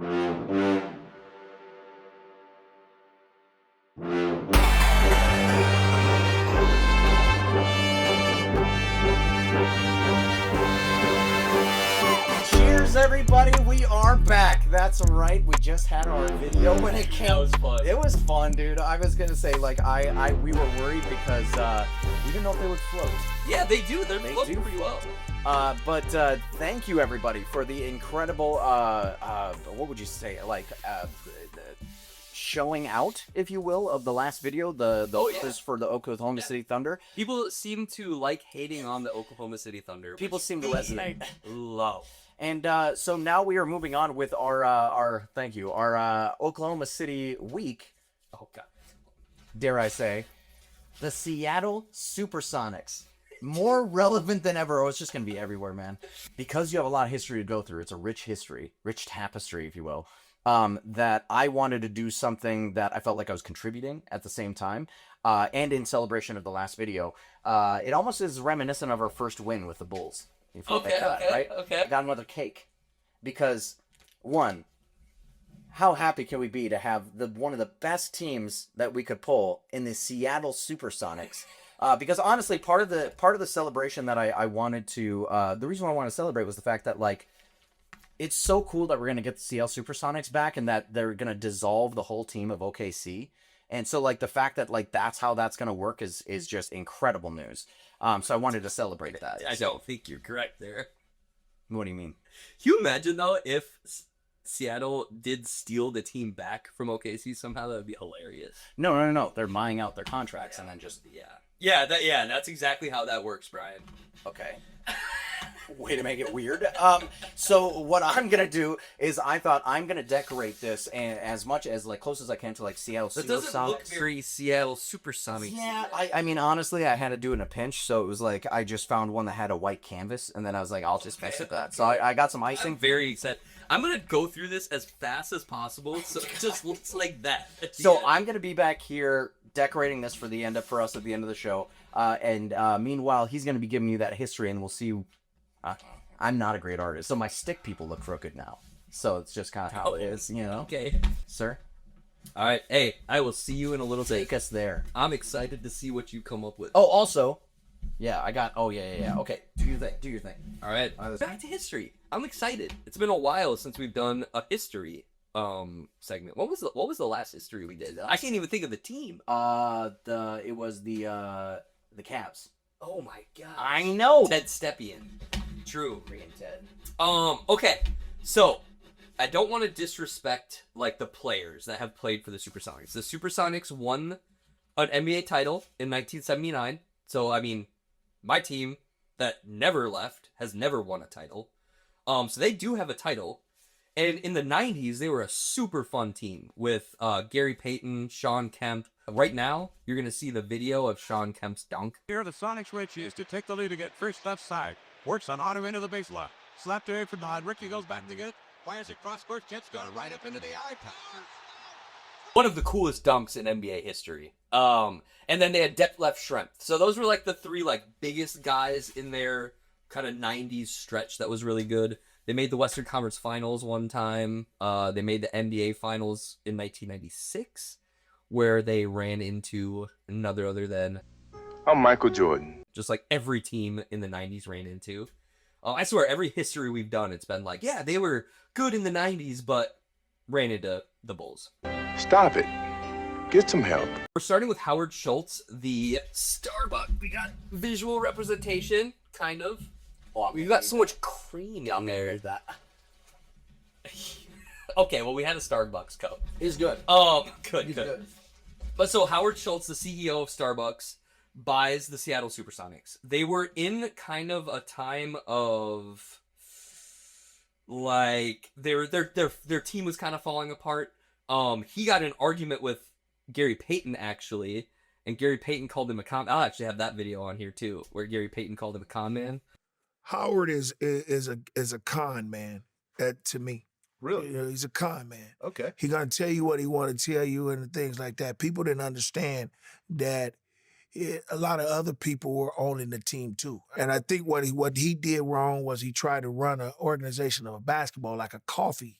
Cheers, everybody! We are back. That's right. We just had our video when it came. That was fun. It was fun, dude. I was gonna say, like, we were worried because we didn't know if they would float. Yeah, they do. They They floating do pretty well. But thank you, everybody, for the incredible what would you say, like showing out, if you will, of the last video, the this for the Oklahoma City Thunder. People seem to like hating on the Oklahoma City Thunder. People seem to resonate. Love. And so now we are moving on with our Oklahoma City week. Oh god. Dare I say, the Seattle SuperSonics. More relevant than ever. Oh, it's just going to be everywhere, man. Because you have a lot of history to go through. It's a rich history, rich tapestry, if you will. That I wanted to do something that I felt like I was contributing at the same time. And in celebration of the last video. It almost is reminiscent of our first win with the Bulls. Okay. I got another cake. Because, one, how happy can we be to have one of the best teams that we could pull in the Seattle SuperSonics? Because honestly, part of the celebration that I wanted to, the reason why I wanted to celebrate was the fact that, like, it's so cool that we're going to get the Seattle SuperSonics back and that they're going to dissolve the whole team of OKC. And so, like, the fact that, like, that's how that's going to work is just incredible news. So I wanted to celebrate that. I don't think you're correct there. What do you mean? Can you imagine, though, if Seattle did steal the team back from OKC somehow? That would be hilarious. No. They're buying out their contracts and then just... Yeah, that's exactly how that works, Brian. Okay. Way to make it weird. So what I'm gonna do is I thought I'm gonna decorate this and as much as like close as I can to like Seattle SuperSonics. That doesn't look very Seattle SuperSonics. Yeah, I mean honestly I had to do it in a pinch, so it was like I just found one that had a white canvas and then I was like I'll just mess with that. So I got some icing. I'm very excited. I'm gonna go through this as fast as possible, so it just looks like that. So I'm gonna be back here decorating this for us at the end of the show. And meanwhile he's gonna be giving you that history and we'll see. I'm not a great artist, so my stick people look crooked now. So it's just kind of how it is, you know? Okay. Sir? All right. Hey, I will see you in a little bit. Take us there. I'm excited to see what you come up with. Oh, also, yeah, I got... Oh, yeah. Okay, do your thing. All right. Back to history. I'm excited. It's been a while since we've done a history segment. What was the last history we did? I can't even think of the team. It was the Cavs. Oh my god. I know. Ted Stepien. True. Freaking Ted. Okay. So, I don't want to disrespect like the players that have played for the SuperSonics. The SuperSonics won an NBA title in 1979. So, I mean, my team that never left has never won a title. So they do have a title. And in the 90s, they were a super fun team with Gary Payton, Sean Kemp. Right now, you're going to see the video of Sean Kemp's dunk. Here, the Sonics switch is to take the lead again. First left side. Works on auto into the baseline. Slap to it for Nod. Ricky goes back to get. Fires it cross court. Jets got it right up into the eye power. One of the coolest dunks in NBA history. And then they had depth left strength. So those were like the three like biggest guys in their kind of 90s stretch that was really good. They made the Western Conference Finals one time. They made the NBA Finals in 1996, where they ran into another other than... I'm Michael Jordan. Just like every team in the 90s ran into. I swear, every history we've done, it's been like, yeah, they were good in the 90s, but ran into the Bulls. Stop it. Get some help. We're starting with Howard Schultz, the Starbuck. We got visual representation, kind of. Oh, we've got so much cream on there. That. Okay, well, we had a Starbucks cup. He's good. Good. But so Howard Schultz, the CEO of Starbucks, buys the Seattle SuperSonics. They were in kind of a time of like their team was kind of falling apart. He got in an argument with Gary Payton actually, and Gary Payton called him a con. I'll actually have that video on here too, where Gary Payton called him a con man. Howard is a con man to me. Really? You know, he's a con man. Okay. He gonna tell you what he want to tell you and things like that. People didn't understand that a lot of other people were owning the team too. And I think what he did wrong was he tried to run an organization of a basketball like a coffee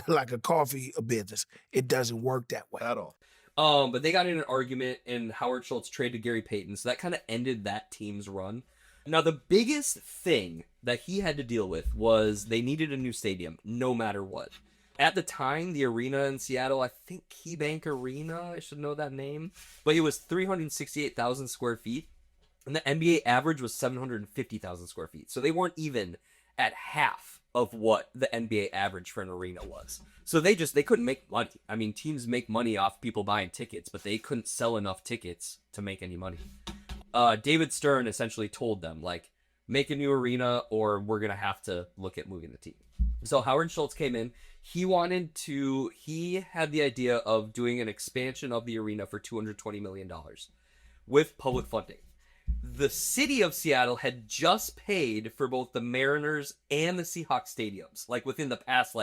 like a coffee business. It doesn't work that way. At all. But they got in an argument, and Howard Schultz traded Gary Payton, so that kind of ended that team's run. Now, the biggest thing that he had to deal with was they needed a new stadium, no matter what. At the time, the arena in Seattle, I think KeyBank Arena, I should know that name, but it was 368,000 square feet, and the NBA average was 750,000 square feet. So they weren't even at half of what the NBA average for an arena was. So they couldn't make money. I mean, teams make money off people buying tickets, but they couldn't sell enough tickets to make any money. David Stern essentially told them, like, make a new arena or we're going to have to look at moving the team. So Howard Schultz came in. He had the idea of doing an expansion of the arena for $220 million with public funding. The city of Seattle had just paid for both the Mariners and the Seahawks stadiums, like within the past,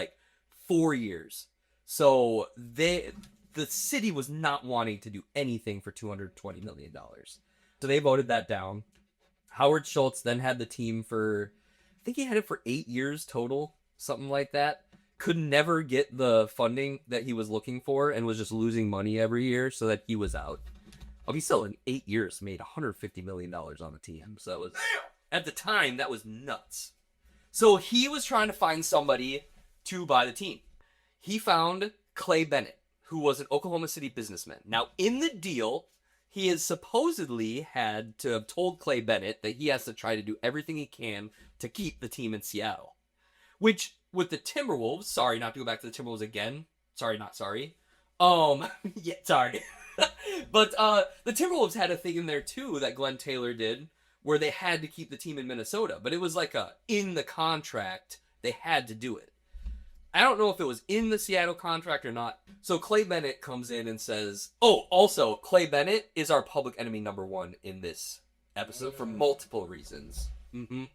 4 years. So the city was not wanting to do anything for $220 million. So they voted that down. Howard Schultz then had the team for, I think he had it for 8 years total, something like that. Could never get the funding that he was looking for and was just losing money every year, so that he was out. He still in 8 years made $150 million on the team. So it was, at the time, that was nuts. So he was trying to find somebody to buy the team. He found Clay Bennett, who was an Oklahoma City businessman. Now, in the deal, he has supposedly had to have told Clay Bennett that he has to try to do everything he can to keep the team in Seattle. Which, with the Timberwolves, sorry, not to go back to the Timberwolves again. Sorry, not sorry. Yeah, sorry. But the Timberwolves had a thing in there, too, that Glenn Taylor did, where they had to keep the team in Minnesota. But it was like in the contract, they had to do it. I don't know if it was in the Seattle contract or not. So Clay Bennett comes in and says, oh, also, Clay Bennett is our public enemy number one in this episode for multiple reasons. Mm-hmm.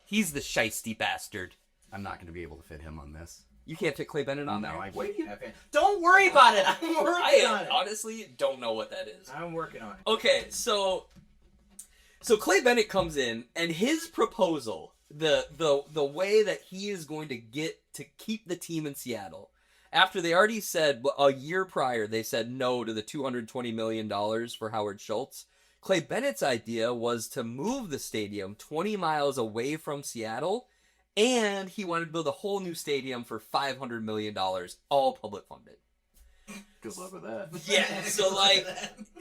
He's the shiesty bastard. I'm not going to be able to fit him on this. You can't fit Clay Bennett on there? No, I Wait, can't. Don't worry about it. I honestly don't know what that is. I'm working on it. Okay, so Clay Bennett comes in, and his proposal, the way that he is going to get to keep the team in Seattle, after they already said a year prior they said no to the $220 million for Howard Schultz, Clay Bennett's idea was to move the stadium 20 miles away from Seattle, and he wanted to build a whole new stadium for $500 million, all public funded. Good luck with that. Yeah, so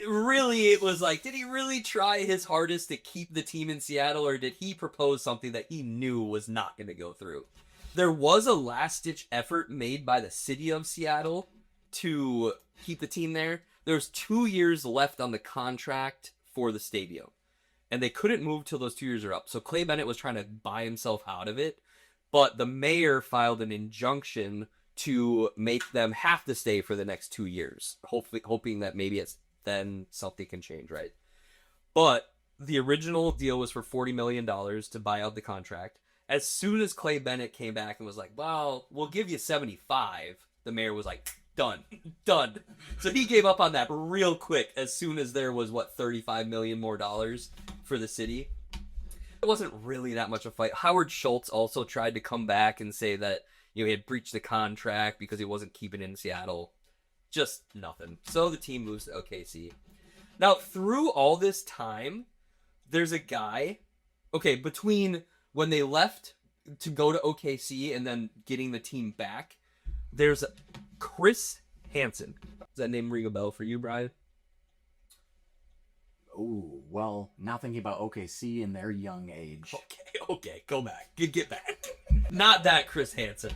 really it was did he really try his hardest to keep the team in Seattle, or did he propose something that he knew was not going to go through? There was a last-ditch effort made by the city of Seattle to keep the team there. There's 2 years left on the contract for the stadium, and they couldn't move till those 2 years are up. So Clay Bennett was trying to buy himself out of it, but the mayor filed an injunction to make them have to stay for the next 2 years, hoping that maybe then something can change, right? But the original deal was for $40 million to buy out the contract. As soon as Clay Bennett came back and was like, well, we'll give you 75, the mayor was like, done. So he gave up on that real quick as soon as there was, $35 million more for the city. It wasn't really that much of a fight. Howard Schultz also tried to come back and say that, he had breached the contract because he wasn't keeping it in Seattle. Just nothing. So the team moves to OKC. Now, through all this time, there's a guy, between when they left to go to OKC and then getting the team back, there's Chris Hansen. Does that name ring a bell for you, Brian? Oh, well, now thinking about OKC in their young age. Okay, go back. Get back. Not that Chris Hansen.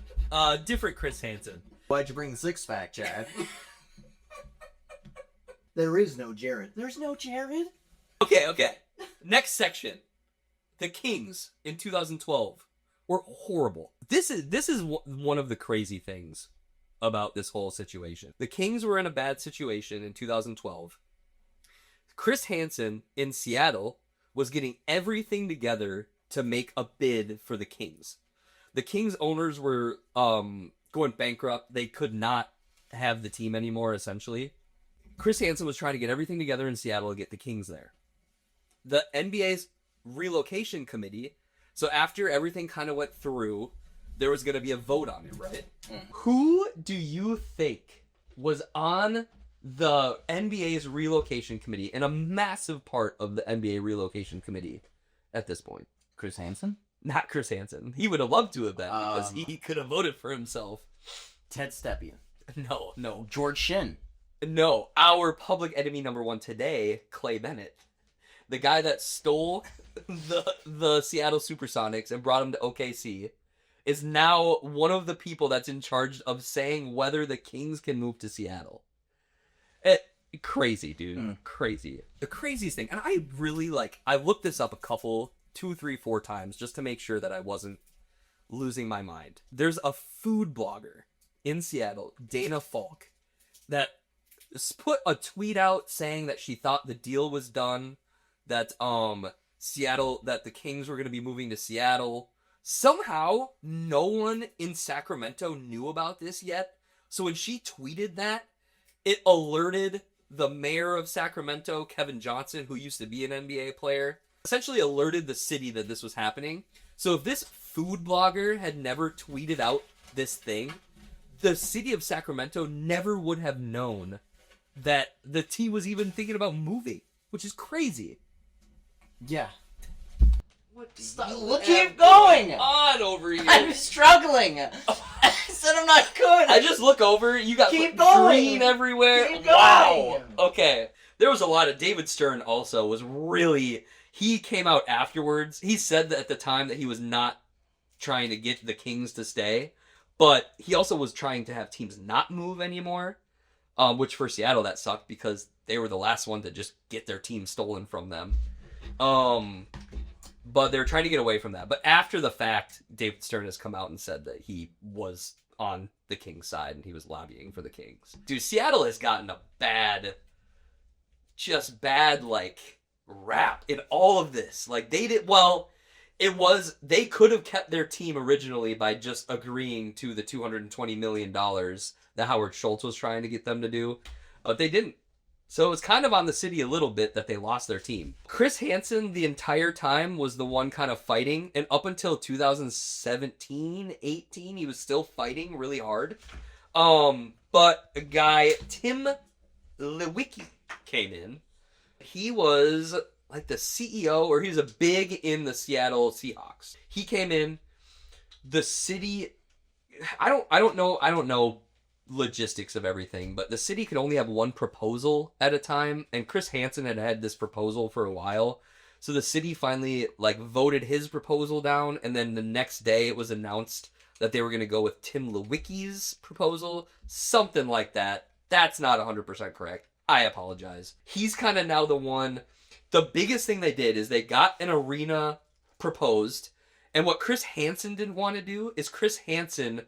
Different Chris Hansen. Why'd you bring the six-pack, Chad? There is no Jared. There's no Jared? Okay. Next section. The Kings in 2012 were horrible. This is one of the crazy things about this whole situation. The Kings were in a bad situation in 2012. Chris Hansen in Seattle was getting everything together to make a bid for the Kings. The Kings owners were going bankrupt. They could not have the team anymore, essentially. Chris Hansen was trying to get everything together in Seattle to get the Kings there. The NBA's relocation committee, so after everything kind of went through, there was going to be a vote on it, right? Who do you think was on the NBA's relocation committee and a massive part of the NBA relocation committee at this point? Chris Hansen? Not Chris Hansen. He would have loved to have been because he could have voted for himself. Ted Stepien. No. George Shin. No, our public enemy number one today, Clay Bennett. The guy that stole the Seattle SuperSonics and brought them to OKC is now one of the people that's in charge of saying whether the Kings can move to Seattle. Crazy, dude. Crazy. The craziest thing, and I really I looked this up 2, 3, 4 times just to make sure that I wasn't losing my mind. There's a food blogger in Seattle, Dana Falk, that put a tweet out saying that she thought the deal was done, that that the Kings were going to be moving to Seattle. Somehow, no one in Sacramento knew about this yet. So when she tweeted that, it alerted the mayor of Sacramento, Kevin Johnson, who used to be an NBA player, essentially alerted the city that this was happening. So if this food blogger had never tweeted out this thing, the city of Sacramento never would have known that the team was even thinking about moving, which is crazy. Yeah. What do Look, keep going! on over here? I'm struggling! I said I'm not good! I just look over, you got Keep going. green everywhere. Keep Wow. going. Okay. There was a lot of... David Stern also was really... He came out afterwards. He said that at the time that he was not trying to get the Kings to stay, but he also was trying to have teams not move anymore, which for Seattle, that sucked because they were the last one to just get their team stolen from them. But they were trying to get away from that. But after the fact, David Stern has come out and said that he was on the Kings' side and he was lobbying for the Kings. Dude, Seattle has gotten a bad rap in all of this. They could have kept their team originally by just agreeing to the $220 million that Howard Schultz was trying to get them to do, but they didn't. So it was kind of on the city a little bit that they lost their team. Chris Hansen the entire time was the one kind of fighting, and up until 2017, 18, he was still fighting really hard. But a guy, Tim Lewicki, came in. He was like the CEO, or he was a big in the Seattle Seahawks. He came in, the city, I don't know logistics of everything, but the city could only have one proposal at a time, and Chris Hansen had this proposal for a while. So the city finally voted his proposal down, and then the next day it was announced that they were going to go with Tim Lewicki's proposal, something like that. That's not 100% correct. I apologize. He's kind of now the one. The biggest thing they did is they got an arena proposed, and what Chris Hansen didn't want to do is Chris Hansen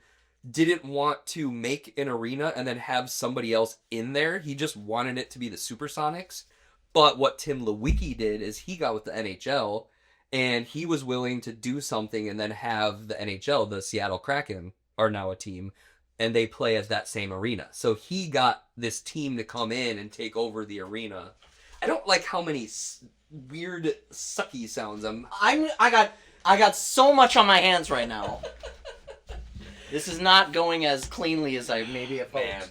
didn't want to make an arena and then have somebody else in there. He just wanted it to be the SuperSonics. But what Tim Lewicki did is he got with the NHL, and he was willing to do something and then have the NHL, the Seattle Kraken, are now a team, and they play at that same arena. So he got this team to come in and take over the arena. I don't like how many weird sucky sounds I got so much on my hands right now. This is not going as cleanly as I maybe have hoped.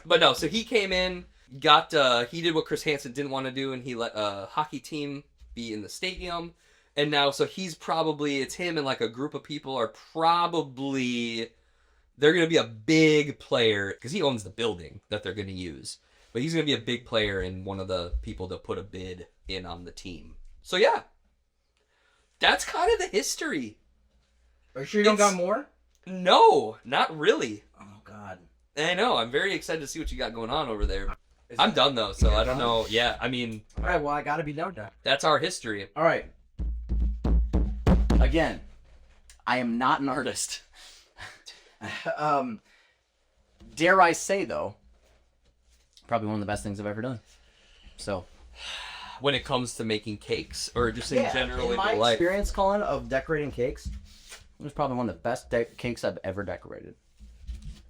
But no, so he came in, he did what Chris Hansen didn't want to do, and he let a hockey team be in the stadium. And now, so it's him and a group of people are probably, they're going to be a big player, because he owns the building that they're going to use. But he's going to be a big player and one of the people to put a bid in on the team. So yeah, that's kind of the history. Are you sure you don't got more? No, not really. Oh, God. I know. I'm very excited to see what you got going on over there. I'm done, though, so I don't know. Yeah, I mean... All right, well, I got to be done now. That's our history. All right. Again, I am not an artist. Dare I say, though, probably one of the best things I've ever done. So... When it comes to making cakes, or just in general in my life. experience, Colin, of decorating cakes, it was probably one of the best cakes I've ever decorated.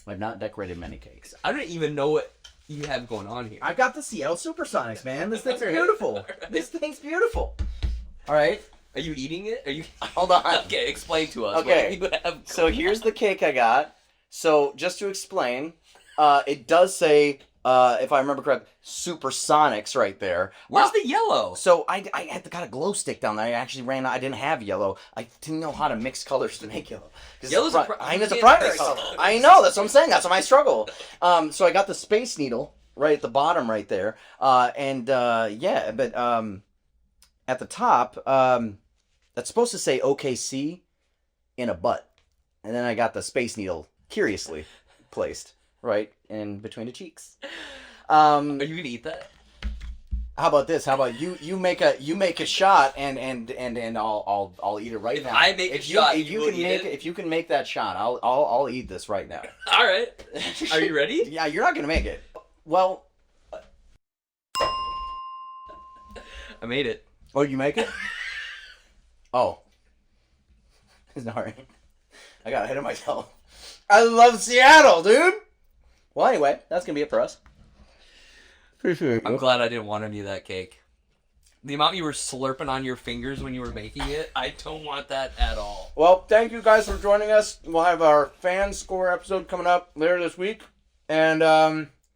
I've not decorated many cakes. I don't even know what you have going on here. I've got the Seattle SuperSonics, man. This thing's beautiful. This thing's beautiful. All right. Are you eating it? Are you? Hold on. Okay, explain to us. Okay. What you have So going here's on. the cake I got. So just to explain, it does say, if I remember correct, SuperSonics right there. Where's the yellow? So I had got a glow stick down there. I actually I didn't have yellow. I didn't know how to mix colors to make yellow. Yellow's a I know it's a you primary can't color. mix I know, that's what I'm saying. That's my struggle. So I got the Space Needle right at the bottom right there. Yeah, but at the top, that's supposed to say OKC in a butt. And then I got the Space Needle curiously placed right in between the cheeks. Are you gonna eat that? How about this? How about you make a shot and I'll eat it right now. I make a shot, If you you will can eat make it? if you can make that shot, I'll eat this right now. All right. Are you ready? Yeah, you're not gonna make it. Well, I made it. oh, you make it? Oh, sorry, I got ahead of myself. I love Seattle, dude. Well, anyway, that's gonna be it for us. I'm glad I didn't want any of that cake. The amount you were slurping on your fingers when you were making it, I don't want that at all. Well, thank you guys for joining us. We'll have our fan score episode coming up later this week. And,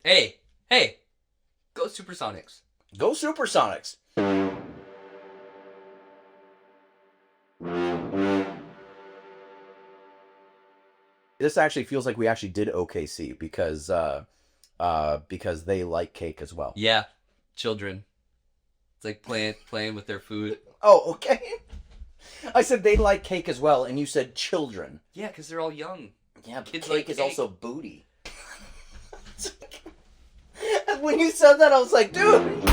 Hey, go SuperSonics. go SuperSonics. This actually feels like we actually did OKC because they like cake as well. Yeah, children. It's like playing with their food. Oh, okay. I said they like cake as well, and you said children. Yeah, because they're all young. Yeah, but Kids cake like is cake. also booty. When you said that, I was like, dude.